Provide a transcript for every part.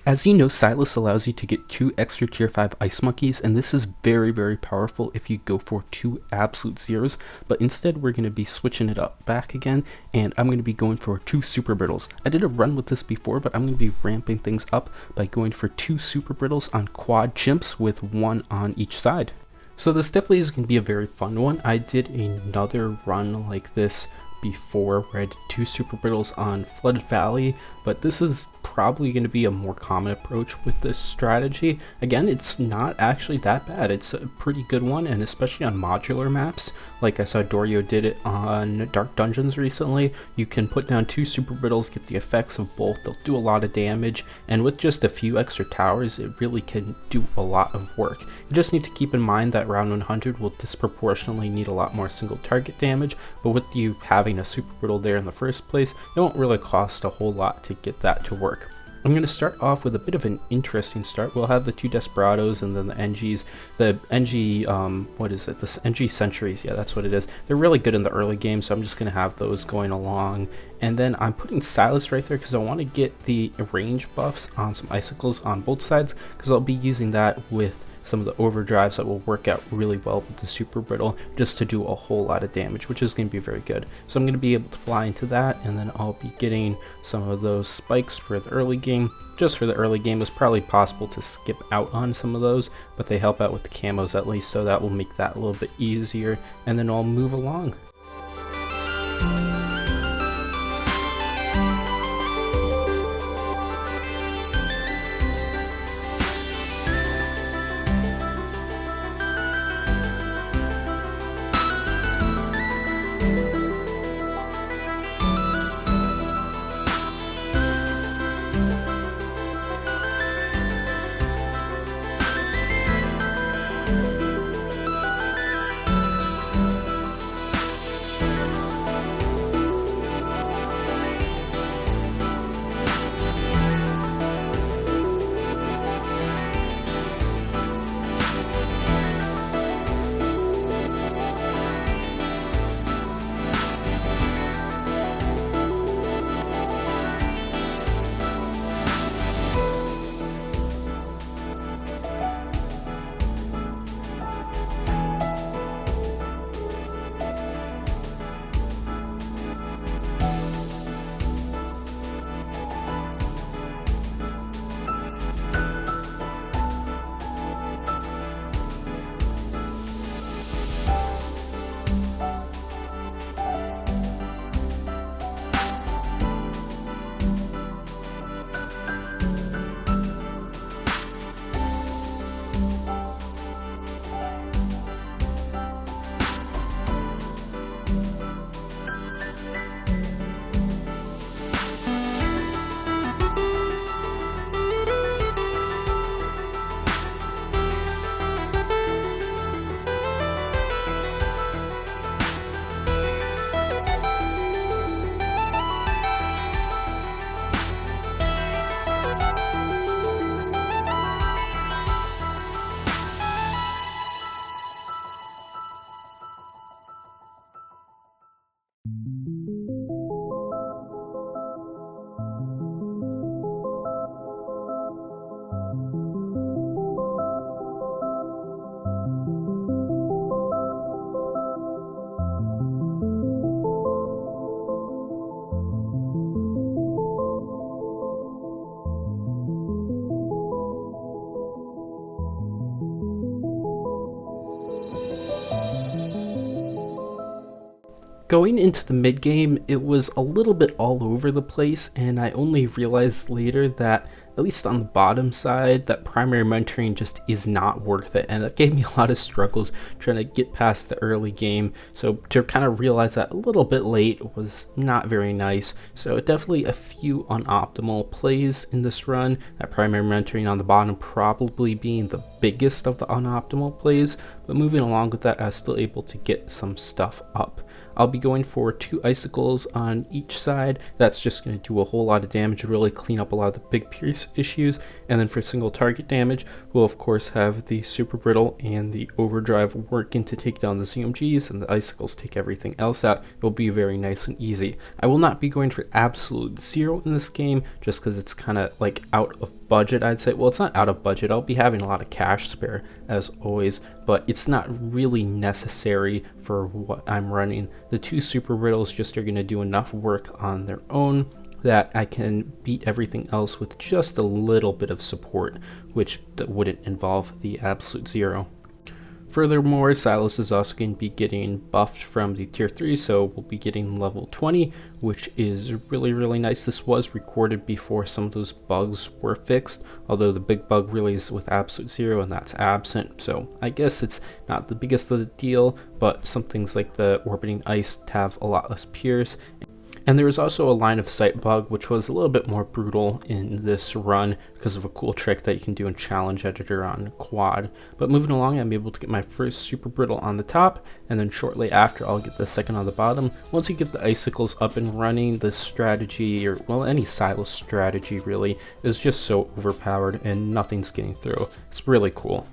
As you know, Silas allows you to get 2 extra tier 5 ice monkeys, and this is very powerful if you go for 2 absolute zeros, but instead we're going to be switching it up back again, and I'm going to be going for 2 super brittles. I did a run with this before, but I'm going to be ramping things up by going for 2 super brittles on quad chimps with 1 on each side. So this definitely is going to be a very fun one. I did another run like this before where I did 2 super brittles on Flooded Valley, but this is probably going to be a more common approach with this strategy. Again, it's not actually that bad. It's a pretty good one, and especially on modular maps, like I saw Doreo did it on Dark Dungeons recently. You can put down 2 super brittles, get the effects of both. They'll do a lot of damage, and with just a few extra towers, it really can do a lot of work. You just need to keep in mind that round 100 will disproportionately need a lot more single target damage, but with you having a super brittle there in the first place, it won't really cost a whole lot to get that to work. I'm going to start off with a bit of an interesting start. We'll have the 2 Desperados and then the NGs. The NG, what is it? The NG Sentries, yeah, that's what it is. They're really good in the early game, so I'm just going to have those going along. And then I'm putting Silas right there because I want to get the range buffs on some icicles on both sides, because I'll be using that with some of the overdrives that will work out really well with the super brittle just to do a whole lot of damage, which is going to be very good. So I'm going to be able to fly into that, and then I'll be getting some of those spikes for the early game. Just for the early game, it's probably possible to skip out on some of those, but they help out with the camos at least, so that will make that a little bit easier, and then I'll move along. Going into the mid game, it was a little bit all over the place, and I only realized later that, at least on the bottom side, that primary mentoring just is not worth it, and that gave me a lot of struggles trying to get past the early game. So to kind of realize that a little bit late was not very nice. So definitely a few unoptimal plays in this run, that primary mentoring on the bottom probably being the biggest of the unoptimal plays, but moving along with that, I was still able to get some stuff up. I'll be going for 2 icicles on each side. That's just going to do a whole lot of damage, really clean up a lot of the big pierce issues. And then for single target damage, we'll of course have the super brittle and the overdrive working to take down the ZMGs, and the icicles take everything else out. It'll be very nice and easy. I will not be going for absolute zero in this game, just because it's kind of like out of budget, I'd say. Well, it's not out of budget. I'll be having a lot of cash spare as always, but it's not really necessary for what I'm running. The 2 super brittles just are going to do enough work on their own that I can beat everything else with just a little bit of support, which wouldn't involve the absolute zero. Furthermore, Silas is also going to be getting buffed from the tier 3, so we'll be getting level 20, which is really nice. This was recorded before some of those bugs were fixed, although the big bug really is with absolute zero, and that's absent, so I guess it's not the biggest of the deal, but some things like the orbiting ice have a lot less peers. And there was also a line of sight bug, which was a little bit more brutal in this run because of a cool trick that you can do in Challenge Editor on Quad. But moving along, I'm able to get my first Super Brittle on the top, and then shortly after I'll get the second on the bottom. Once you get the icicles up and running, the strategy, or well, any silo strategy really, is just so overpowered and nothing's getting through. It's really cool.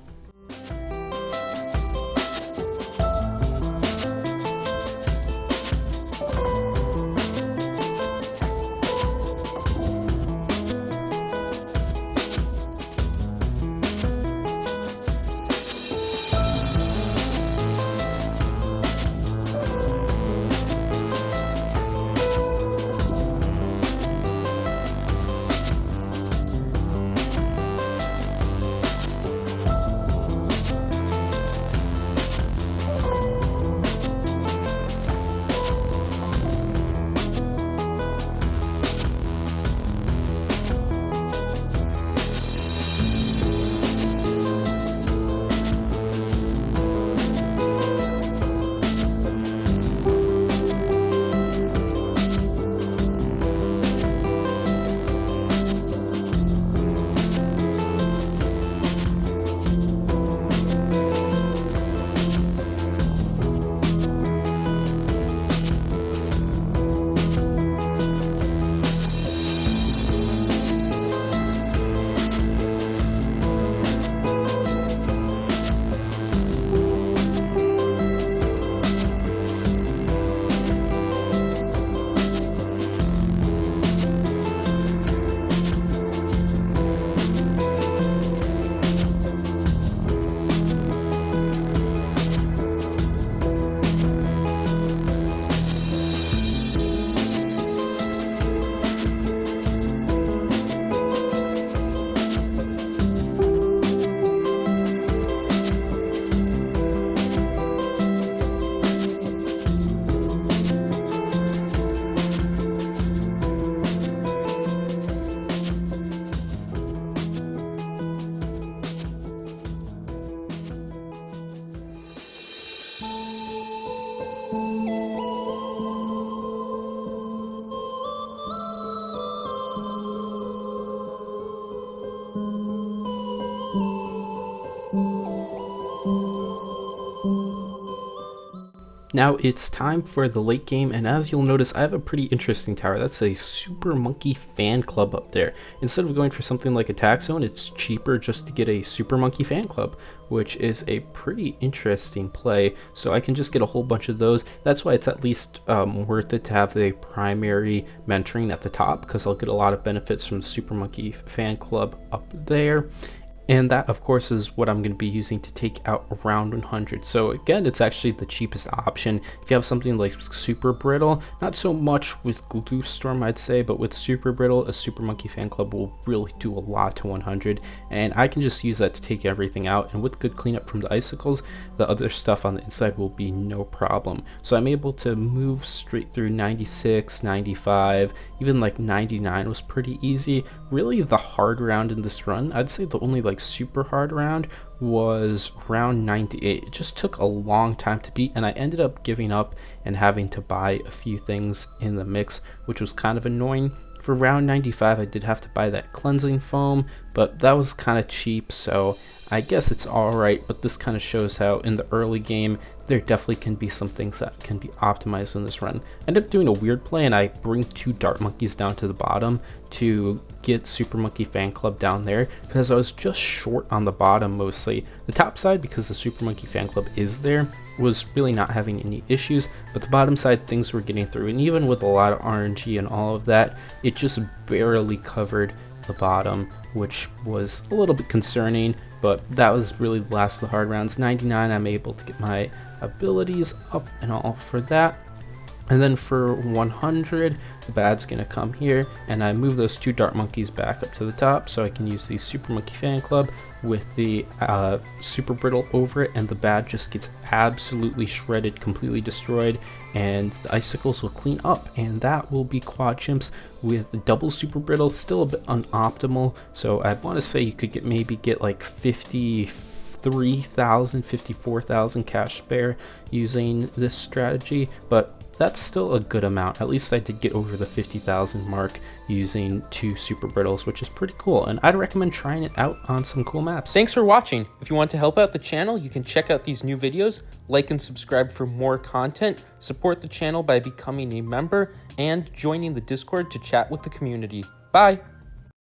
Now it's time for the late game, and as you'll notice, I have a pretty interesting tower. That's a Super Monkey fan club up there. Instead of going for something like Attack Zone, it's cheaper just to get a Super Monkey fan club, which is a pretty interesting play. So I can just get a whole bunch of those. That's why it's at least worth it to have the primary mentoring at the top, because I'll get a lot of benefits from the Super Monkey fan club up there. And that, of course, is what I'm going to be using to take out around 100. So again, it's actually the cheapest option. If you have something like Super Brittle, not so much with Glue Storm, I'd say, but with Super Brittle, a Super Monkey fan club will really do a lot to 100. And I can just use that to take everything out. And with good cleanup from the icicles, the other stuff on the inside will be no problem. So I'm able to move straight through 96, 95, even like 99 was pretty easy. Really, the hard round in this run, I'd say the only like super hard round was round 98. It just took a long time to beat, and I ended up giving up and having to buy a few things in the mix, which was kind of annoying. For round 95, I did have to buy that cleansing foam, but that was kind of cheap, so I guess it's alright. But this kind of shows how in the early game there definitely can be some things that can be optimized in this run. I end up doing a weird play, and I bring 2 dart monkeys down to the bottom to get Super Monkey fan club down there, because I was just short on the bottom mostly. The top side, because the Super Monkey fan club is there, was really not having any issues, but the bottom side things were getting through, and even with a lot of RNG and all of that, it just barely covered the bottom, which was a little bit concerning, but that was really the last of the hard rounds. 99, I'm able to get my abilities up and all for that. And then for 100, the bad's gonna come here, and I move those 2 dart monkeys back up to the top so I can use the Super Monkey Fan Club with the Super Brittle over it, and the bad just gets absolutely shredded, completely destroyed, and the icicles will clean up, and that will be Quad Chimps with the double Super Brittle. Still a bit unoptimal, so I want to say you could maybe get like 53,000, 54,000 cash spare using this strategy, but that's still a good amount. At least I did get over the 50,000 mark using 2 Super Brittles, which is pretty cool, and I'd recommend trying it out on some cool maps. Thanks for watching. If you want to help out the channel, you can check out these new videos, like and subscribe for more content, support the channel by becoming a member, and joining the Discord to chat with the community. Bye!